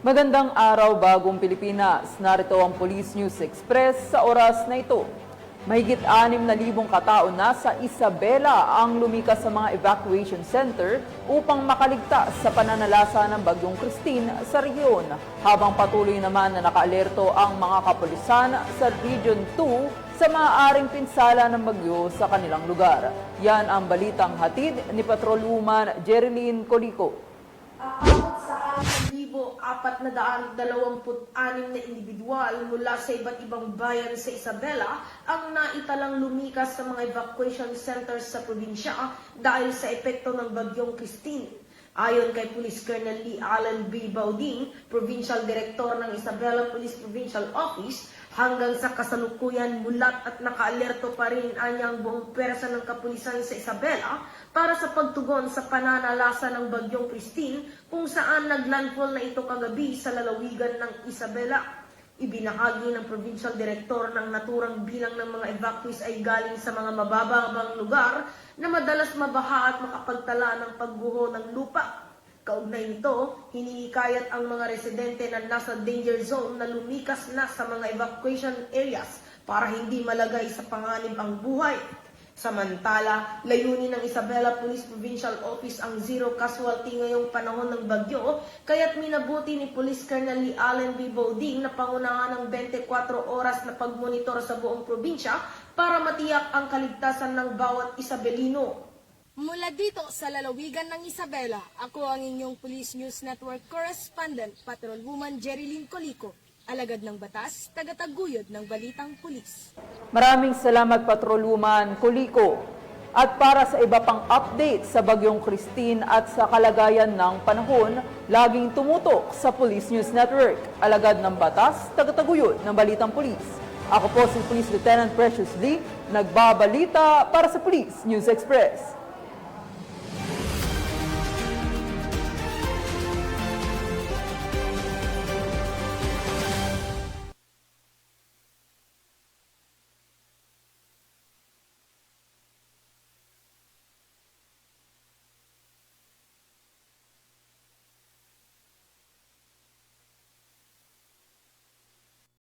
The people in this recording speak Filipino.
Magandang araw bagong Pilipinas. Narito ang Police News Express sa oras na ito. Mahigit 6,000 katao na sa Isabela ang lumikas sa mga evacuation center upang makaligtas sa pananalasa ng Bagyong Christine sa rehiyon. Habang patuloy naman na nakaalerto ang mga kapulisan sa Region 2 sa maaaring pinsala ng bagyo sa kanilang lugar. Yan ang balitang hatid ni Patrolwoman Jerilyn Colico. Aabot sa 6,426 na individual mula sa iba't ibang bayan sa Isabela ang naitalang lumikas sa mga evacuation centers sa probinsya dahil sa epekto ng Bagyong Christine. Ayon kay Police Colonel Lee Allen B. Bauding, Provincial Director ng Isabela Police Provincial Office, hanggang sa kasalukuyan mulat at nakaalerto pa rin anyang buong pwersa ng kapulisan sa Isabela para sa pagtugon sa pananalasa ng Bagyong Christine kung saan naglandfall na ito kagabi sa lalawigan ng Isabela. Ibinahagi ng Provincial Director ng naturang bilang ng mga evacuees ay galing sa mga mabababang lugar na madalas mabaha at makapagtala ng pagguho ng lupa. Kaugnay nito, hinihikayat ang mga residente na nasa danger zone na lumikas na sa mga evacuation areas para hindi malagay sa panganib ang buhay. Samantala, layunin ng Isabela Police Provincial Office ang zero casualty ngayong panahon ng bagyo, kaya't minabuti ni Police Colonel Lee Allen B. Bauding na pangunahan ng 24 oras na pagmonitor sa buong probinsya para matiyak ang kaligtasan ng bawat Isabelino. Mula dito sa lalawigan ng Isabela, ako ang inyong Police News Network Correspondent, Patrolwoman Jerilyn Colico, alagad ng batas, tagataguyod ng balitang pulis. Maraming salamat Patrolwoman Colico. At para sa iba pang update sa Bagyong Christine at sa kalagayan ng panahon, laging tumutok sa Police News Network, alagad ng batas, tagataguyod ng balitang pulis. Ako po si Police Lieutenant Precious Lee, nagbabalita para sa Police News Express.